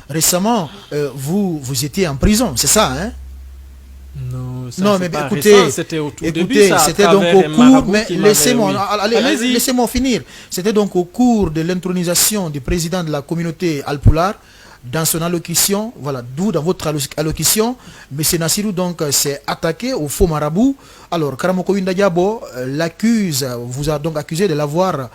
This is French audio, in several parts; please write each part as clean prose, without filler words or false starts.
récemment, vous étiez en prison, c'est ça, hein? Non, ça Non, c'est mais pas écoutez, récent, c'était au tout début, ça, à c'était donc travers au un cours, marabout mais qui m'avait- laissez-moi, oui. allez, Allez-y. laissez-moi finir. C'était donc au cours de l'intronisation du président de la communauté Alpulaar. Dans son allocution, voilà, d'où dans votre allocution, M. Nassirou donc s'est attaqué au faux marabout. Alors, Karamoko Winda Diabo l'accuse, vous a donc accusé de l'avoir,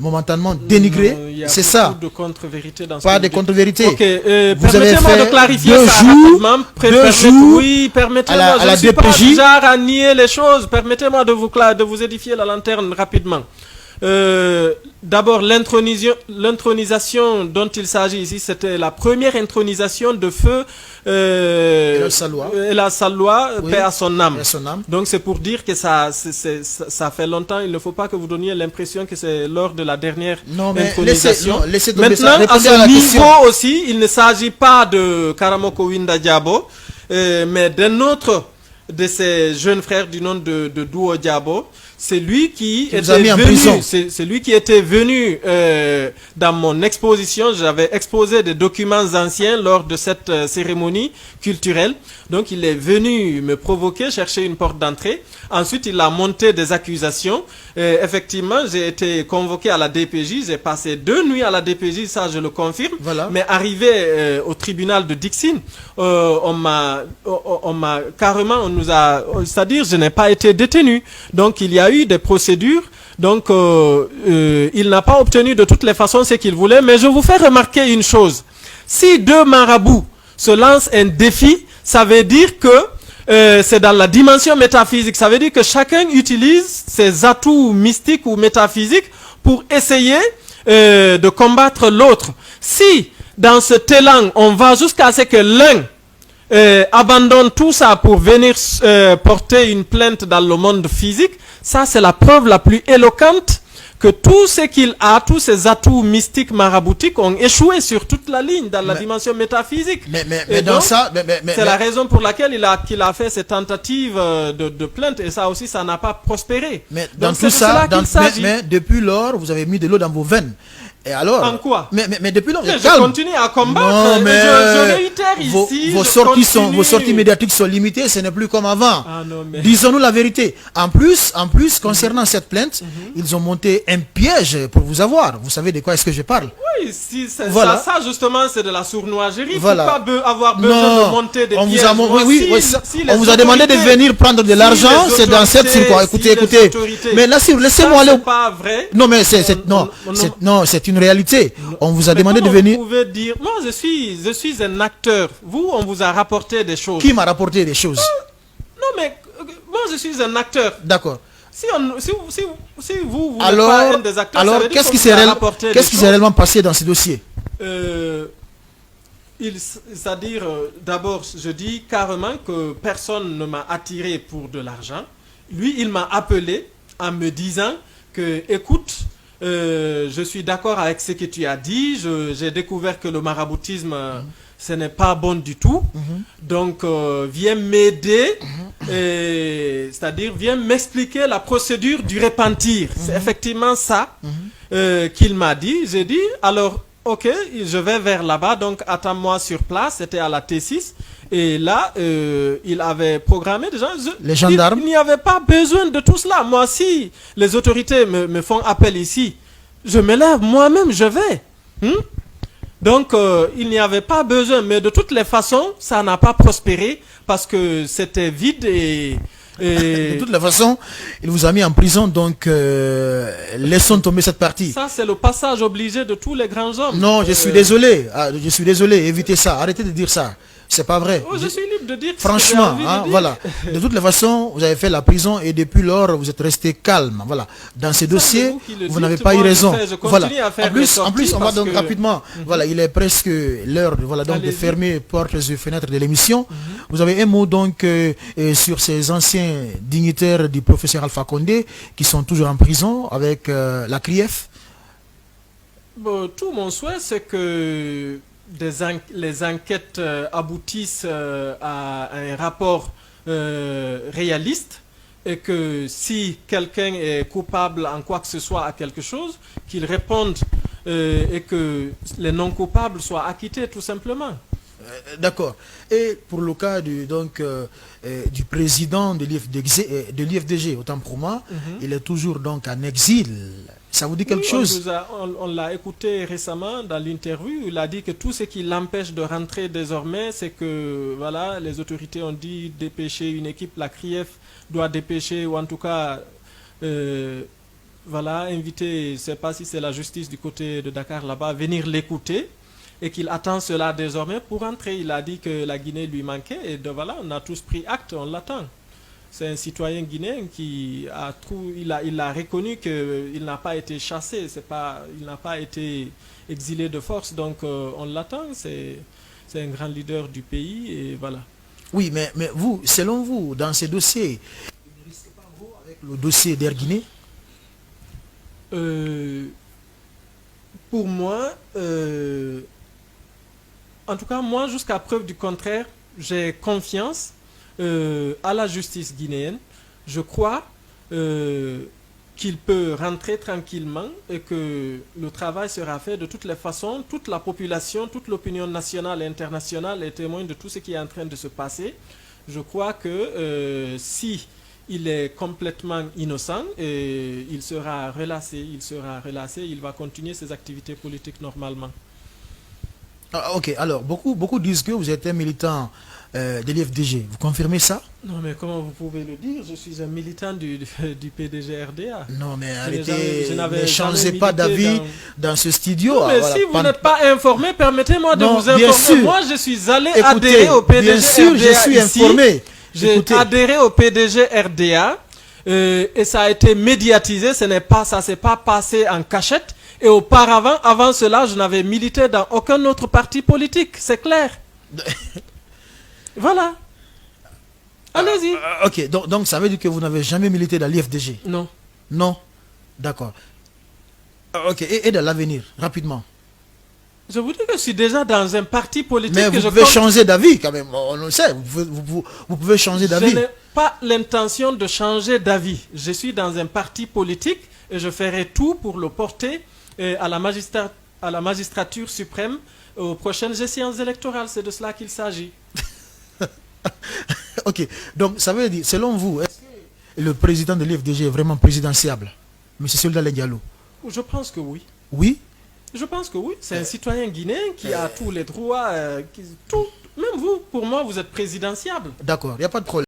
momentanément dénigré. C'est ça. De contre-vérité dans ce Pas que de vous dites. contre-vérité. Ok, Vous avez permettez-moi fait de clarifier 2 ça jours, rapidement. 2 jours Oui, permettez-moi, à je la ne suis pas DPJ. du genre à nier les choses. Permettez-moi de vous édifier la lanterne rapidement. D'abord, l'intronisation dont il s'agit ici, c'était la première intronisation de feu El Sallois, Oui. paix à son âme. Paix à son âme. Donc c'est pour dire que ça fait longtemps. Il ne faut pas que vous donniez l'impression que c'est lors de la dernière Non, mais intronisation. laissez tomber ça. Maintenant, à Répondez à ce la niveau question. aussi, il ne s'agit pas de Karamoko Winda Diabo, mais d'un autre de ses jeunes frères du nom de Duo Diabo. C'est lui qui vous a mis était en venu. prison. C'est lui qui était venu dans mon exposition. J'avais exposé des documents anciens lors de cette cérémonie culturelle. Donc il est venu me provoquer, chercher une porte d'entrée. Ensuite, il a monté des accusations. Effectivement, j'ai été convoqué à la DPJ. J'ai passé 2 nuits à la DPJ, ça je le confirme. Voilà. Mais arrivé au tribunal de Dixine, on m'a carrément, c'est-à-dire je n'ai pas été détenu. Donc il y a eu des procédures. Donc il n'a pas obtenu de toutes les façons ce qu'il voulait. Mais je vous fais remarquer une chose. Si 2 marabouts se lancent un défi, ça veut dire que c'est dans la dimension métaphysique. Ça veut dire que chacun utilise ses atouts mystiques ou métaphysiques pour essayer de combattre l'autre. Si dans cet élan, on va jusqu'à ce que l'un abandonne tout ça pour venir porter une plainte dans le monde physique, ça c'est la preuve la plus éloquente que tout ce qu'il a, tous ses atouts mystiques maraboutiques ont échoué sur toute la ligne dans la dimension métaphysique. Mais dans donc, ça, c'est la raison pour laquelle qu'il a fait cette tentative de plainte, et ça aussi, ça n'a pas prospéré. Mais dans Donc, tout c'est de ça, cela qu'il s'agit. mais depuis lors, vous avez mis de l'eau dans vos veines. Et alors, En quoi? mais depuis lors, Mais calme. je continue à combattre. Non, mais je réitère ici. vos sorties médiatiques sont limitées, ce n'est plus comme avant. Ah non, mais... Disons-nous la vérité. En plus, concernant cette plainte, ils ont monté un piège pour vous avoir. Vous savez de quoi est-ce que je parle? Oui, si, Voilà. ça justement c'est de la sournoiserie. Voilà. Il ne faut pas avoir besoin de monter des pièges. On vous a demandé de venir prendre de l'argent, c'est dans cette circonstance. Écoutez. Mais là, laissez-moi aller. C'est pas vrai. Non, mais c'est une réalité. On vous a demandé de venir. Vous pouvez dire, moi je suis un acteur. Vous, on vous a rapporté des choses. Qui m'a rapporté des choses? Non, mais moi je suis un acteur. D'accord. Si vous n'êtes pas un des acteurs, alors qu'est-ce qui s'est réellement passé dans ce dossier? C'est-à-dire, d'abord, je dis carrément que personne ne m'a attiré pour de l'argent. Lui, il m'a appelé en me disant que, écoute, je suis d'accord avec ce que tu as dit. J'ai découvert que le maraboutisme, ce n'est pas bon du tout. Donc, viens m'aider, c'est-à-dire, viens m'expliquer la procédure du repentir. C'est effectivement ça qu'il m'a dit. J'ai dit, alors, ok, je vais vers là-bas, donc attends-moi sur place. C'était à la T6. Et là, il avait programmé déjà. Les gendarmes. Il n'y avait pas besoin de tout cela. Moi, si les autorités me font appel ici, je me lève moi-même, je vais. Donc, il n'y avait pas besoin. Mais de toutes les façons, ça n'a pas prospéré parce que c'était vide et... De toutes les façons, il vous a mis en prison, donc laissons tomber cette partie. Ça, c'est le passage obligé de tous les grands hommes. Non, je suis désolé. Je suis désolé, évitez ça. Arrêtez de dire ça. C'est pas vrai. Oh, je suis libre de dire. Franchement, voilà. De toutes les façons, vous avez fait la prison et depuis lors, vous êtes resté calme. Voilà. Dans ces dossiers, vous n'avez pas eu raison. Voilà. En plus, on va donc rapidement. Voilà, il est presque l'heure. Voilà, donc de fermer portes et fenêtres de l'émission. Vous avez un mot donc sur ces anciens dignitaires du professeur Alpha Condé qui sont toujours en prison avec la CRIEF. Bon, tout mon souhait, c'est que les enquêtes aboutissent à un rapport réaliste et que si quelqu'un est coupable en quoi que ce soit à quelque chose, qu'il réponde et que les non-coupables soient acquittés tout simplement. D'accord. Et pour le cas du président de l'IFDG, autant pour moi, il est toujours donc en exil. Ça vous dit quelque chose? On l'a écouté récemment dans l'interview. Il a dit que tout ce qui l'empêche de rentrer désormais, c'est que voilà, les autorités ont dit dépêcher une équipe. La CRIEF doit dépêcher, ou en tout cas, voilà, inviter, je ne sais pas si c'est la justice du côté de Dakar là-bas, venir l'écouter. Et qu'il attend cela désormais pour rentrer. Il a dit que la Guinée lui manquait et voilà, on a tous pris acte, on l'attend. C'est un citoyen guinéen qui il a reconnu qu'il n'a pas été chassé, il n'a pas été exilé de force, donc on l'attend, c'est un grand leader du pays et voilà. Oui, mais vous, selon vous, dans ces dossiers, il ne risque pas vous avec le dossier d'Air Guinée? Pour moi, en tout cas, moi, jusqu'à preuve du contraire, j'ai confiance à la justice guinéenne. Je crois qu'il peut rentrer tranquillement et que le travail sera fait de toutes les façons. Toute la population, toute l'opinion nationale et internationale est témoin de tout ce qui est en train de se passer. Je crois que si il est complètement innocent, et il sera relâché, il va continuer ses activités politiques normalement. Ah, ok, alors beaucoup disent que vous êtes un militant de l'IFDG. Vous confirmez ça? Non, mais comment vous pouvez le dire? Je suis un militant du PDG RDA. Non, mais arrêtez, ne changez pas d'avis dans ce studio. Non, mais voilà, si vous n'êtes pas informé, permettez-moi de vous informer. Sûr. Moi, je suis allé adhérer au PDG bien sûr, RDA je suis informé. J'ai adhéré au PDG RDA et ça a été médiatisé. Ça ne s'est pas passé en cachette. Et auparavant, avant cela, je n'avais milité dans aucun autre parti politique, c'est clair. Voilà. Allez-y. Ok, donc ça veut dire que vous n'avez jamais milité dans l'IFDG? Non. Non? D'accord. Ok, et dans l'avenir, rapidement? Je vous dis que je suis déjà dans un parti politique. Mais vous pouvez changer d'avis quand même, on le sait, vous pouvez changer d'avis. Je n'ai pas l'intention de changer d'avis. Je suis dans un parti politique et je ferai tout pour le porter à la magistrature suprême aux prochaines échéances électorales. C'est de cela qu'il s'agit. Ok, donc ça veut dire, selon vous, est-ce que le président de l'IFDG est vraiment présidentiable, M. Soldat Diallo? Je pense que oui. Oui? Je pense que oui. C'est un citoyen guinéen qui a tous les droits. Même vous, pour moi, vous êtes présidentiable. D'accord, il n'y a pas de problème.